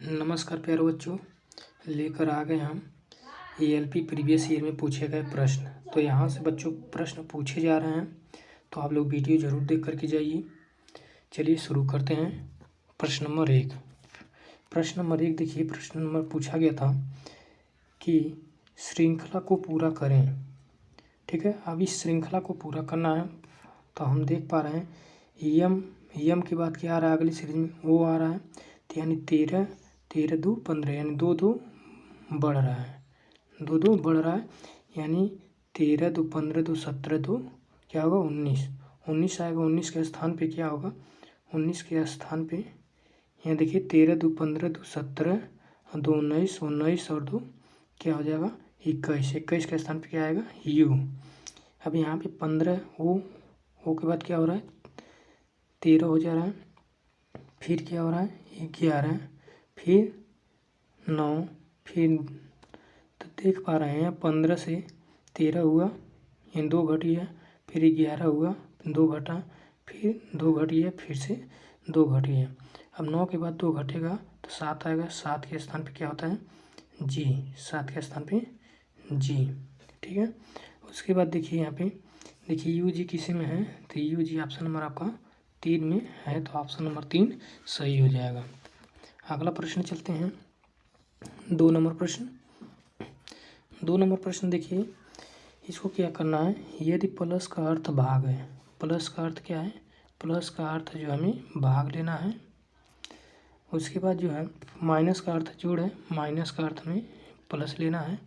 नमस्कार प्यारे बच्चों, लेकर आ गए हम एएलपी प्रीवियस ईयर में पूछे गए प्रश्न। तो यहाँ से बच्चों प्रश्न पूछे जा रहे हैं, तो आप लोग वीडियो ज़रूर देख करके जाइए। चलिए शुरू करते हैं। प्रश्न नंबर 1 देखिए, प्रश्न नंबर पूछा गया था कि श्रृंखला को पूरा करें। ठीक है, अब इस श्रृंखला को पूरा करना है, तो हम देख पा रहे हैं यम के बाद क्या आ रहा है अगली सीरीज में, वो आ रहा है। तो यानी 13 2 15, यानी 2 बढ़ रहा है, 2 बढ़ रहा है। यानी 13 2 15 2 17 2 क्या होगा 19 आएगा। 19 के स्थान पे क्या होगा, 19 के स्थान पे यहाँ देखिए 13 2 15 2 17 2 19 और 2 क्या हो जाएगा 21 के स्थान पे क्या आएगा यू। अब यहाँ पे 15 ओ के बाद क्या हो रहा है 13 हो जा रहा है, फिर क्या हो रहा है 11, फिर 9, फिर तो देख पा रहे हैं 15 से 13 हुआ, ये 2 घट गया, फिर 11 हुआ, 2 घटा, फिर 2 घट गया, फिर से 2 घट गया। अब 9 के बाद 2 घटेगा तो 7 आएगा। 7 के स्थान पे क्या होता है जी, 7 के स्थान पे जी। ठीक है, उसके बाद देखिए यहाँ पे देखिए यू जी किसी में है, तो यू जी ऑप्शन नंबर आपका 3 में है, तो ऑप्शन नंबर 3 सही हो जाएगा। अगला प्रश्न चलते हैं 2 नंबर प्रश्न। 2 नंबर प्रश्न देखिए, इसको क्या करना है, यदि प्लस का अर्थ भाग है, प्लस का अर्थ क्या है, प्लस का अर्थ जो हमें भाग लेना है। उसके बाद जो है माइनस का अर्थ जोड़ है, माइनस का अर्थ में प्लस लेना है।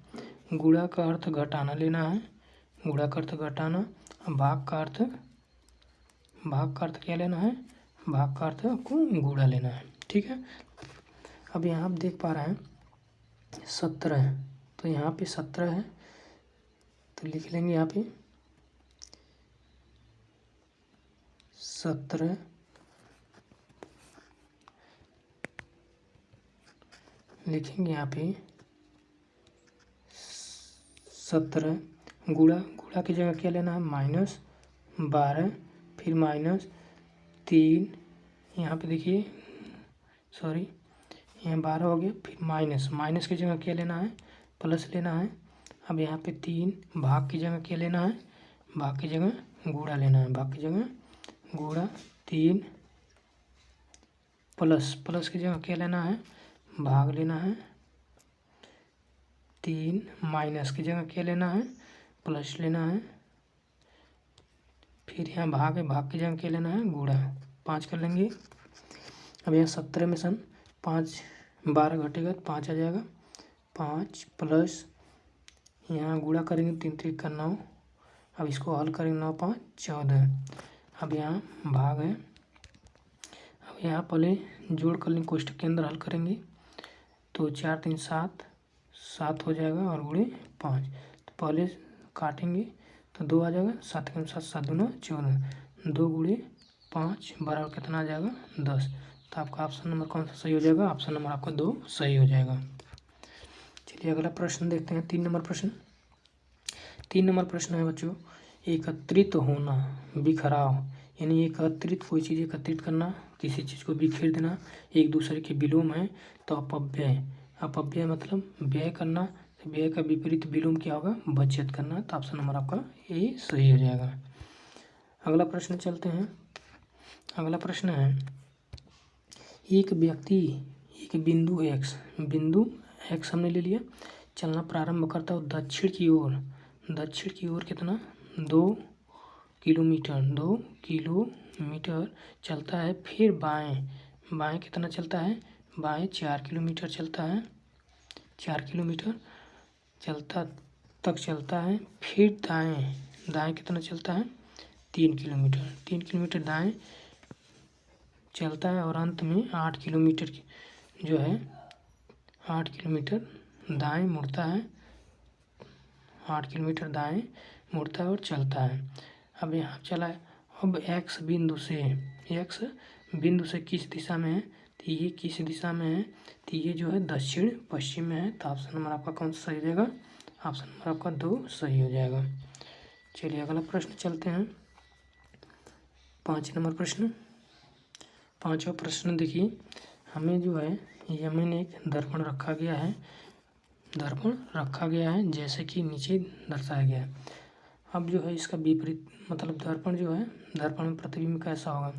गुणा का अर्थ घटाना लेना है, गुणा का अर्थ घटाना। भाग का अर्थ क्या लेना है, भाग का अर्थ को गुणा लेना है। ठीक है, अब यहाँ आप देख पा रहे हैं 17, तो यहाँ पे 17 है, तो लिख लेंगे यहाँ पे 17, लिखेंगे यहाँ पे 17। गुणा की जगह क्या लेना है -12, फिर -3, यहाँ पे देखिए सॉरी यहाँ 12 हो गया, फिर माइनस की जगह क्या लेना है प्लस लेना है। अब यहाँ पे 3, भाग की जगह क्या लेना है, भाग की जगह गुणा लेना है, भाग की जगह गुणा। 3 प्लस की जगह क्या लेना है, भाग लेना है। 3 माइनस की जगह क्या लेना है, प्लस लेना है। फिर यहाँ भाग है, भाग की जगह क्या लेना है गुणा। 5 कर लेंगे। अब यहाँ 17 में 5 12 घटेगा तो 5 आ जाएगा। 5 प्लस यहाँ गुणा करेंगे 3 3 का 9। अब इसको हल करेंगे 9 5 14। अब यहाँ भाग है, अब यहाँ पहले जोड़ कर लेंगे, कोष्ठक के अंदर हल करेंगे तो 4 3 7 हो जाएगा और गुणे 5। तो पहले काटेंगे तो 2 आ जाएगा, 7 के 7 7 दूना 14, 2 गुणे 5 बराबर कितना आ जाएगा 10। तो आपका ऑप्शन नंबर कौन सा सही हो जाएगा, ऑप्शन नंबर आपका 2 सही हो जाएगा। चलिए अगला प्रश्न देखते हैं 3 नंबर प्रश्न। 3 नंबर प्रश्न है बच्चों, एकत्रित होना, बिखराव, यानी एकत्रित कोई चीज़ एकत्रित करना, किसी चीज़ को बिखेर देना, एक दूसरे के विलोम है। तो अपव्यय मतलब व्यय करना, व्यय का विपरीत विलोम क्या होगा बचत करना। तो ऑप्शन नंबर आपका ए सही हो जाएगा। अगला प्रश्न चलते हैं। अगला प्रश्न है, एक व्यक्ति एक बिंदु एक्स हमने ले लिया, चलना प्रारंभ करता है दक्षिण की ओर कितना 2 किलोमीटर चलता है। फिर बाएं कितना चलता है, बाएं 4 किलोमीटर चलता है, 4 किलोमीटर चलता है। फिर दाएं कितना चलता है 3 किलोमीटर दाएं चलता है, और अंत में 8 किलोमीटर जो है 8 किलोमीटर दाएं मुड़ता है, 8 किलोमीटर दाएं मुड़ता है और चलता है। अब यहाँ चला है, अब एक्स बिंदु से किस दिशा में है, तो ये किस दिशा में है, तो ये जो है दक्षिण पश्चिम में है। तो ऑप्शन नंबर आपका कौन सा सही हो जाएगा, ऑप्शन नंबर आपका 2 सही हो जाएगा। चलिए अगला प्रश्न चलते हैं 5 नंबर प्रश्न। 5वां प्रश्न देखिए, हमें जो है यमन एक दर्पण रखा गया है जैसे कि नीचे दर्शाया गया है। अब जो है इसका विपरीत मतलब दर्पण जो है, दर्पण में प्रतिबिंब कैसा होगा,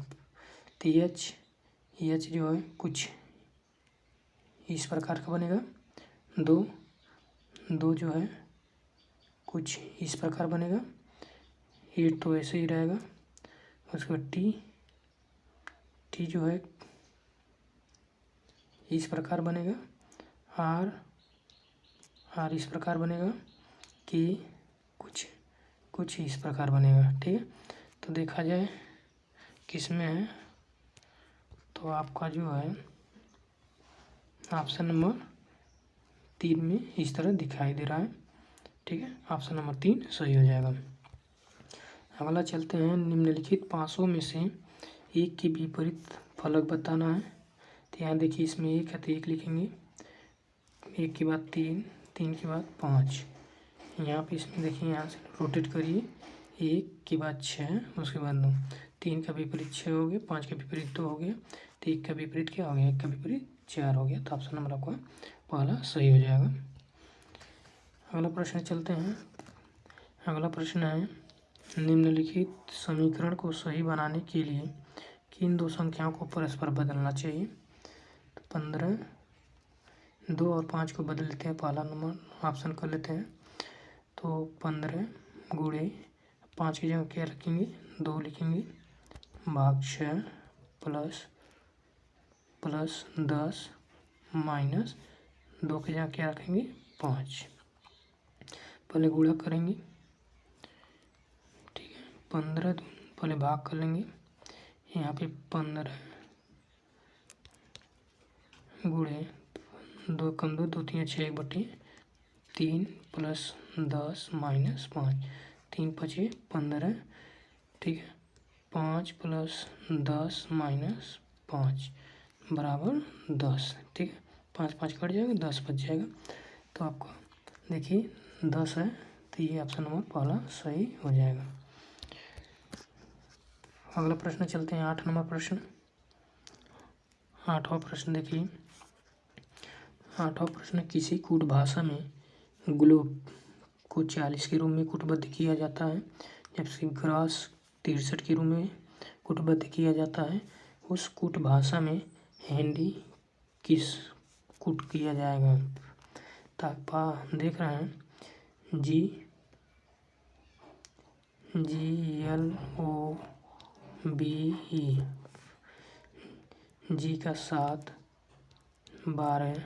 तो एच जो है कुछ इस प्रकार का बनेगा, दो जो है कुछ इस प्रकार बनेगा, 8 तो ऐसे ही रहेगा। उसके बाद टी जो है इस प्रकार बनेगा, आर इस प्रकार बनेगा, कि कुछ इस प्रकार बनेगा। ठीक है, तो देखा जाए किस में है, तो आपका जो है ऑप्शन नंबर 3 में इस तरह दिखाई दे रहा है। ठीक है, ऑप्शन नंबर 3 सही हो जाएगा। अगला चलते हैं, निम्नलिखित पाँचों में से एक के विपरीत फलक बताना है। तो यहाँ देखिए इसमें 1 है तो 1 लिखेंगे, 1 के बाद 3, 3 के बाद 5। यहाँ पे इसमें देखिए यहाँ से रोटेट करिए, 1 के बाद 6, उसके बाद 9, 3 का विपरीत 6 हो गया, 5 का विपरीत 2 हो गया, तो 1 का विपरीत क्या हो गया, 1 का विपरीत 4 हो गया। तो ऑप्शन नंबर आपका पहला सही हो जाएगा। अगला प्रश्न चलते हैं। अगला प्रश्न है, निम्नलिखित समीकरण को सही बनाने के लिए किन दो संख्याओं को परस्पर बदलना चाहिए। तो 15, 2 और 5 को बदल लेते हैं, पहला नंबर ऑप्शन कर लेते हैं। तो 15 गुणे 5 की जगह क्या रखेंगे, 2 लिखेंगे, भाग 6 प्लस 10 माइनस 2 की जगह क्या रखेंगे, 5। पहले गुणा करेंगे, ठीक है, 15 पहले भाग कर लेंगे, यहाँ पे 15 गुणे 2 कम 2 3 6 1/3 प्लस 10 माइनस 5, 3 5 15, ठीक है, 5 प्लस 10 माइनस 5 बराबर 10। ठीक है, 5 5 कट जाएगा, 10 बच जाएगा। तो आपको देखिए 10 है, तो ये ऑप्शन नंबर पहला सही हो जाएगा। अगला प्रश्न चलते हैं, 8 नंबर प्रश्न। 8वां प्रश्न देखिए, 8वां प्रश्न, किसी कूट भाषा में ग्लोब को 40 के रूप में कूटबद्ध किया जाता है, जबकि ग्रास 63 के रूप में कूटबद्ध किया जाता है। उस कूट भाषा में हिंदी किस कूट किया जाएगा। ताकपा देख रहे हैं, GLOBE, जी का 7, 12,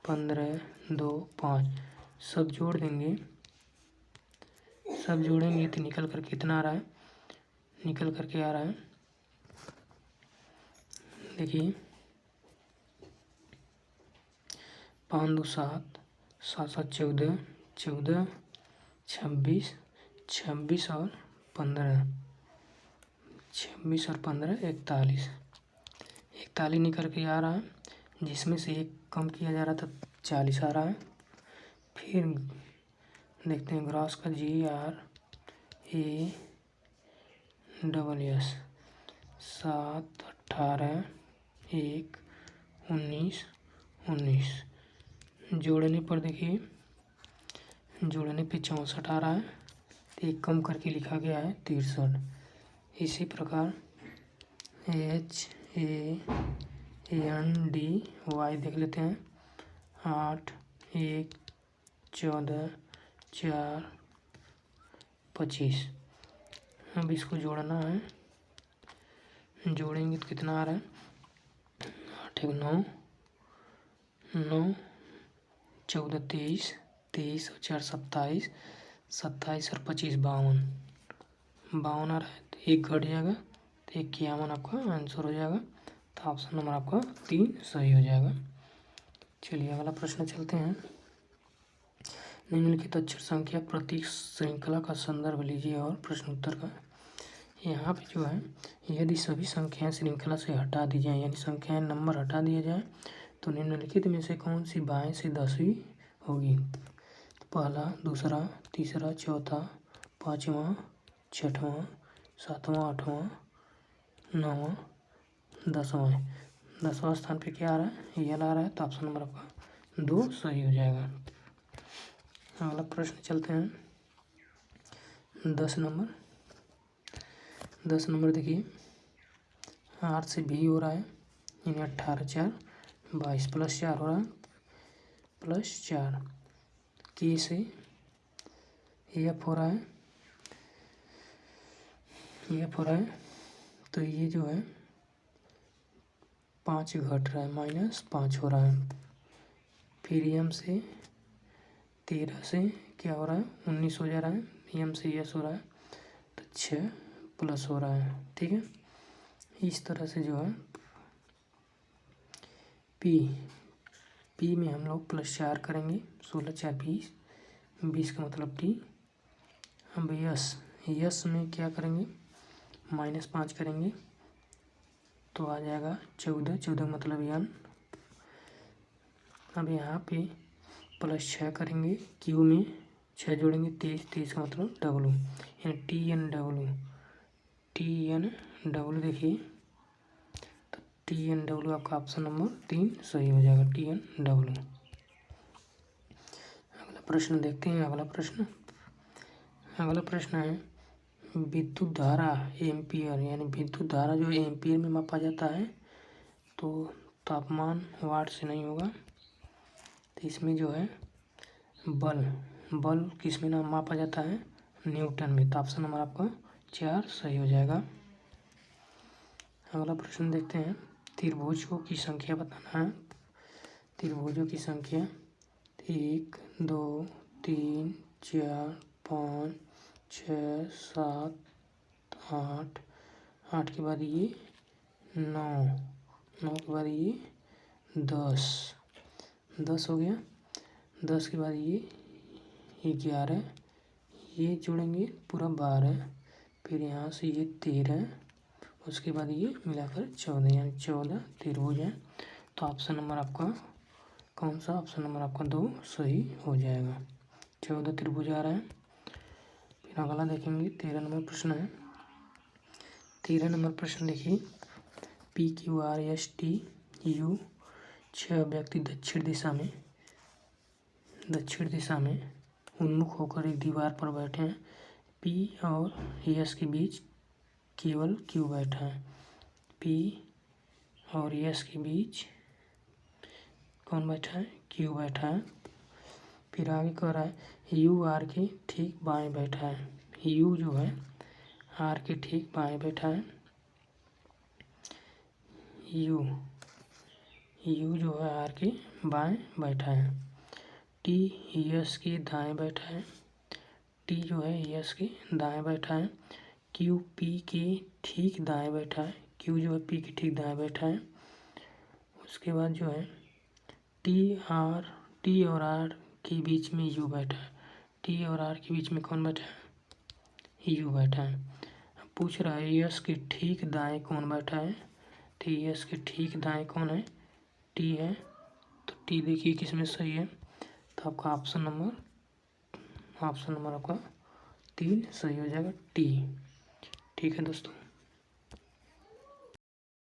15, 2, 5 सब जोड़ देंगे, सब जोड़ेंगे तो निकल कर कितना आ रहा है, निकल करके आ रहा है, देखिए 5 2 7, 7 7 14, 14 26, 26 और 15, 26 और 15 41, 41 निकल के आ रहा है, जिसमें से एक कम किया जा रहा था 40 आ रहा है। फिर देखते हैं ग्रास का GRASS 7 18 1 19 19 जोड़ने पर देखिए, जोड़ने पे 64 आ रहा है, तो एक कम करके लिखा गया है 63। इसी प्रकार HANDY देख लेते हैं, 8 1 14 4 25। अब इसको जोड़ना है, जोड़ेंगे तो कितना आ रहा है, 8 1 9 9 14 23 23 और 4 27 27 और 25 52 52 आ रहा है, तो एक घट जाएगा, तो 51 आपका आंसर हो जाएगा। तो ऑप्शन नंबर आपका 3 सही हो जाएगा। चलिए अगला प्रश्न चलते हैं। निम्नलिखित अक्षर संख्या प्रतीक श्रृंखला का संदर्भ लीजिए और प्रश्न उत्तर का। यहाँ पे जो है, यदि सभी संख्याएं श्रृंखला से हटा दी जाए, यानी संख्याएं नंबर हटा दिया जाए, तो निम्नलिखित में से कौन सी बाएं से 10वीं होगी। पहला, दूसरा, तीसरा, चौथा, पाँचवा, छठवां, सातवां, आठवां, नौवां, 10वां। 10वां स्थान पे क्या आ रहा है, यल आ रहा है, तो ऑप्शन नंबर आपका 2 सही हो जाएगा। अगला प्रश्न चलते हैं 10 नंबर। 10 नंबर देखिए, 8 से बी हो रहा है, यानी 18 4 22 प्लस 4 हो रहा है, प्लस 4 के से एफ हो रहा है, एफ हो रहा है, तो ये जो है 5 घट रहा है, -5 हो रहा है। फिर एम से 13 से क्या हो रहा है, 19 हो जा रहा है, एम से एस हो रहा है, तो 6 प्लस हो रहा है। ठीक है, इस तरह से जो है पी में हम लोग +4 करेंगे, 16 4 20, 20 का मतलब टी। अब यस में क्या करेंगे, -5 करेंगे, तो आ जाएगा 14, 14 मतलब एन। अब यहाँ पे +6 करेंगे, क्यू में 6 जोड़ेंगे, 23, 23 का मतलब डब्लू, यानी टी एन डब्लू देखिए, तो TN आपका ऑप्शन नंबर 3 सही हो जाएगा, TN। अगला प्रश्न देखते हैं। अगला प्रश्न है विद्युत धारा एम्पियर, यानी विद्युत धारा जो एम्पियर में मापा जाता है, तो तापमान वाट से नहीं होगा, तो इसमें जो है बल किस में नाम मापा जाता है, न्यूटन में, तो ऑप्शन नंबर आपका 4 सही हो जाएगा। अगला प्रश्न देखते हैं, त्रिभुजों की संख्या बताना है। त्रिभुजों की संख्या 1 2 3 4 5 6 7 8, 8 के बाद ये 9, 9 के बाद ये 10 हो गया, 10 के बाद ये 11, ये जोड़ेंगे पूरा 12, फिर यहाँ से ये 13, उसके बाद ये मिलाकर 14, यानी 14 त्रिभुज है, तो ऑप्शन नंबर आपका कौन सा, ऑप्शन नंबर आपका 2 सही हो जाएगा। 14 त्रिभुज आ रहा है। फिर अगला देखेंगे 13 नंबर प्रश्न है। 13 नंबर प्रश्न देखिए, PQRSTU 6 व्यक्ति दक्षिण दिशा में उन्मुख होकर एक दीवार पर बैठे हैं। P और S के बीच केवल Q बैठा है। P और S के बीच कौन बैठा है, Q बैठा है। फिर आगे कह रहा है U R के ठीक बाएं बैठा है। U जो है R के ठीक बाएं बैठा है। U जो है R के बाएं बैठा है। T S के दाएं बैठा है। T जो है S के दाएं बैठा है। Q P के ठीक दाएं बैठा है। Q जो है P के ठीक दाएं बैठा है। उसके बाद जो है T और R के बीच में U बैठा है। T और R के बीच में कौन बैठा है, U बैठा है। पूछ रहा है S के ठीक दाएं कौन बैठा है, तो S के ठीक दाएं कौन है, T है, तो T देखिए किसमें सही है, तो आपका ऑप्शन नंबर आपका 3 सही हो जाएगा, T। ठीक है दोस्तों।